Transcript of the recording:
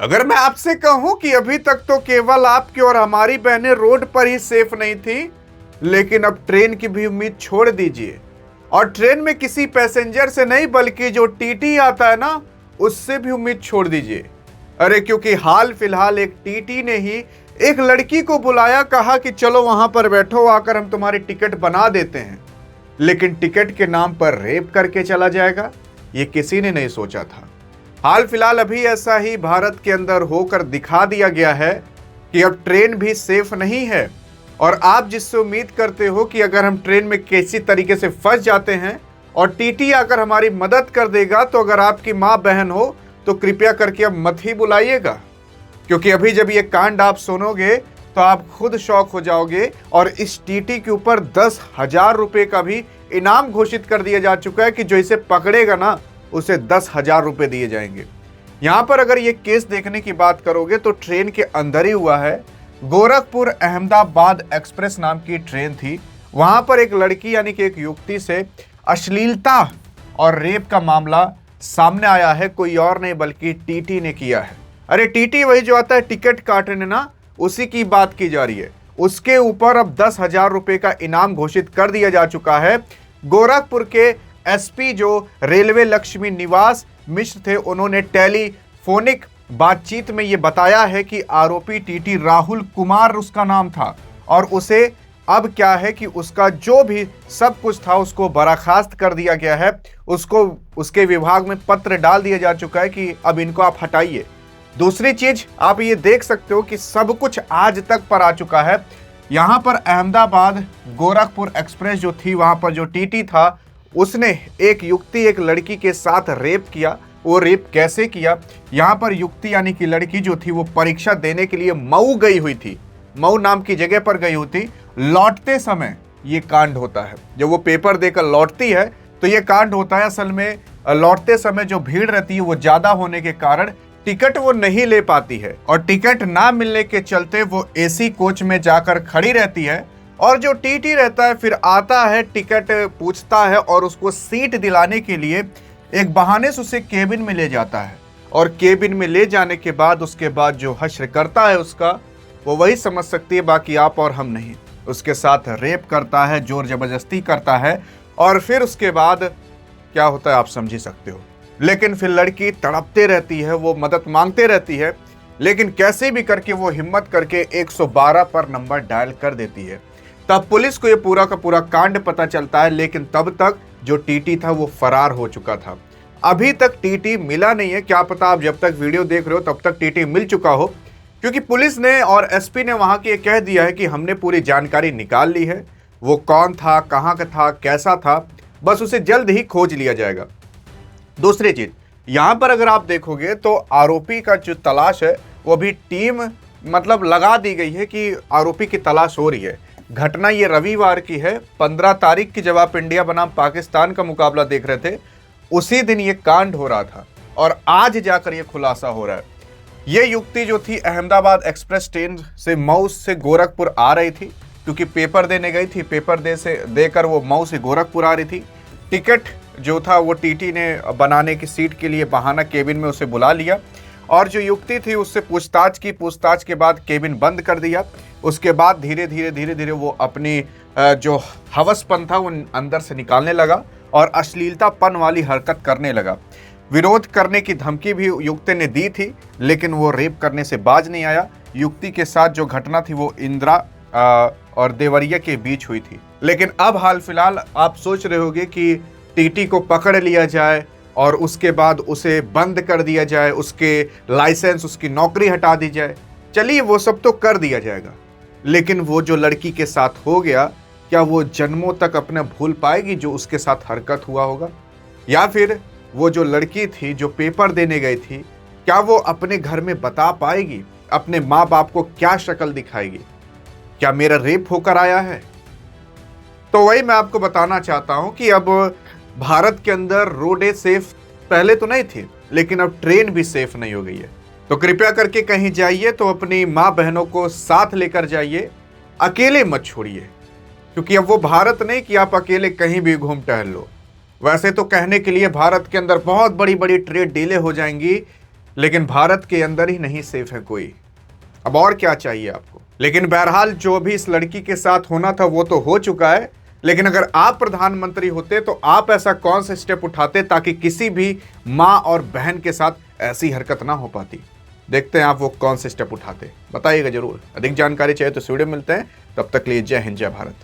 अगर मैं आपसे कहूं कि अभी तक तो केवल आपकी और हमारी बहनें रोड पर ही सेफ नहीं थी, लेकिन अब ट्रेन की भी उम्मीद छोड़ दीजिए। और ट्रेन में किसी पैसेंजर से नहीं बल्कि जो टीटी आता है ना, उससे भी उम्मीद छोड़ दीजिए। अरे क्योंकि हाल फिलहाल एक टीटी ने ही एक लड़की को बुलाया, कहा कि चलो वहां पर बैठो, आकर हम तुम्हारी टिकट बना देते हैं। लेकिन टिकट के नाम पर रेप करके चला जाएगा, ये किसी ने नहीं सोचा था। हाल फिलहाल अभी ऐसा ही भारत के अंदर होकर दिखा दिया गया है कि अब ट्रेन भी सेफ नहीं है। और आप जिससे उम्मीद करते हो कि अगर हम ट्रेन में किसी तरीके से फंस जाते हैं और टीटी आकर हमारी मदद कर देगा, तो अगर आपकी माँ बहन हो तो कृपया करके अब मत ही बुलाइएगा। क्योंकि अभी जब ये कांड आप सुनोगे तो आप खुद शॉक हो जाओगे। और इस टीटी के ऊपर 10,000 रुपए का भी इनाम घोषित कर दिया जा चुका है कि जो इसे पकड़ेगा ना, उसे 10,000 रुपए दिए जाएंगे। यहां पर अगर ये केस देखने की बात करोगे तो ट्रेन के अंदर ही हुआ है। गोरखपुर अहमदाबाद एक्सप्रेस नाम की ट्रेन थी। वहां पर एक लड़की यानी कि एक युवती से अश्लीलता और रेप का मामला सामने आया है। कोई और नहीं बल्कि टीटी ने किया है। अरे टीटी वही जो आता है टिकट काटने ना, उसी की बात की जा रही है। उसके ऊपर अब 10,000 रुपए का इनाम घोषित कर दिया जा चुका है। गोरखपुर के एसपी जो रेलवे लक्ष्मी निवास मिश्र थे, उन्होंने टेलीफोनिक बातचीत में यह बताया है कि आरोपी टीटी राहुल कुमार उसका नाम था। और उसे अब क्या है कि उसका जो भी सब कुछ था उसको बर्खास्त कर दिया गया है। उसको उसके विभाग में पत्र डाल दिया जा चुका है कि अब इनको आप हटाइए। दूसरी चीज आप ये देख सकते हो कि सब कुछ आज तक पर आ चुका है। यहां पर अहमदाबाद गोरखपुर एक्सप्रेस जो थी, वहां पर जो टीटी था, उसने एक युवती एक लड़की के साथ रेप किया। वो रेप कैसे किया? यहां पर युवती यानी कि लड़की जो थी वो परीक्षा देने के लिए मऊ गई हुई थी। मऊ नाम की जगह पर गई हुई थी। लौटते समय ये कांड होता है। जब वो पेपर देकर लौटती है तो ये कांड होता है। असल में लौटते समय जो भीड़ रहती है वो ज्यादा होने के कारण टिकट वो नहीं ले पाती है। और टिकट ना मिलने के चलते वो एसी कोच में जाकर खड़ी रहती है। और जो टीटी रहता है फिर आता है, टिकट पूछता है और उसको सीट दिलाने के लिए एक बहाने से उसे केबिन में ले जाता है। और केबिन में ले जाने के बाद उसके बाद जो हश्र करता है उसका, वो वही समझ सकती है, बाकी आप और हम नहीं। उसके साथ रेप करता है, जोर जबरदस्ती करता है। और फिर उसके बाद क्या होता है आप समझ ही सकते हो। लेकिन फिर लड़की तड़पते रहती है, वो मदद मांगते रहती है, लेकिन कैसे भी करके वो हिम्मत करके 112 पर नंबर डायल कर देती है। तब पुलिस को ये पूरा का पूरा कांड पता चलता है। लेकिन तब तक जो टीटी था वो फरार हो चुका था। अभी तक टीटी मिला नहीं है। क्या पता आप जब तक वीडियो देख रहे हो तब तक टीटी मिल चुका हो, क्योंकि पुलिस ने और एसपी ने वहां की कह दिया है कि हमने पूरी जानकारी निकाल ली है। वो कौन था, कहां का था, कैसा था, बस उसे जल्द ही खोज लिया जाएगा। दूसरी चीज, यहां पर अगर आप देखोगे तो आरोपी का जो तलाश है वो भी टीम मतलब लगा दी गई है कि आरोपी की तलाश हो रही है। घटना ये रविवार की है। 15 तारीख की जब आप इंडिया बनाम पाकिस्तान का मुकाबला देख रहे थे, उसी दिन ये कांड हो रहा था और आज जाकर ये खुलासा हो रहा है। ये युवती जो थी अहमदाबाद एक्सप्रेस ट्रेन से मऊ से गोरखपुर आ रही थी, क्योंकि पेपर देने गई थी। पेपर देकर वो मऊ से गोरखपुर आ रही थी। टिकट जो था वो टीटी ने बनाने की सीट के लिए बहाना केबिन में उसे बुला लिया। और जो युवती थी उससे पूछताछ की। पूछताछ के बाद केबिन बंद कर दिया। उसके बाद धीरे धीरे वो अपनी जो हवसपन था वो अंदर से निकालने लगा और अश्लीलतापन वाली हरकत करने लगा। विरोध करने की धमकी भी युवती ने दी थी, लेकिन वो रेप करने से बाज नहीं आया। युवती के साथ जो घटना थी वो इंदिरा और देवरिया के बीच हुई थी। लेकिन अब हाल फिलहाल आप सोच रहे होंगे कि टीटी को पकड़ लिया जाए और उसके बाद उसे बंद कर दिया जाए, उसके लाइसेंस, उसकी नौकरी हटा दी जाए। चलिए वो सब तो कर दिया जाएगा, लेकिन वो जो लड़की के साथ हो गया, क्या वो जन्मों तक अपने भूल पाएगी जो उसके साथ हरकत हुआ होगा? या फिर वो जो लड़की थी जो पेपर देने गई थी, क्या वो अपने घर में बता पाएगी, अपने माँ बाप को क्या शक्ल दिखाएगी, क्या मेरा रेप होकर आया है? तो वही मैं आपको बताना चाहता हूं कि अब भारत के अंदर रोडें सेफ पहले तो नहीं थी, लेकिन अब ट्रेन भी सेफ नहीं हो गई है। तो कृपया करके कहीं जाइए तो अपनी माँ बहनों को साथ लेकर जाइए, अकेले मत छोड़िए। क्योंकि अब वो भारत नहीं कि आप अकेले कहीं भी घूम टहल लो। वैसे तो कहने के लिए भारत के अंदर बहुत बड़ी बड़ी ट्रेड डीलें हो जाएंगी, लेकिन भारत के अंदर ही नहीं सेफ है कोई। अब और क्या चाहिए आपको। लेकिन बहरहाल जो भी इस लड़की के साथ होना था वो तो हो चुका है। लेकिन अगर आप प्रधानमंत्री होते तो आप ऐसा कौन सा स्टेप उठाते ताकि किसी भी मां और बहन के साथ ऐसी हरकत ना हो पाती। देखते हैं आप वो कौन से स्टेप उठाते, बताइएगा जरूर। अधिक जानकारी चाहिए तो इस वीडियो में मिलते हैं, तब तक लिए जय हिंद जय भारत।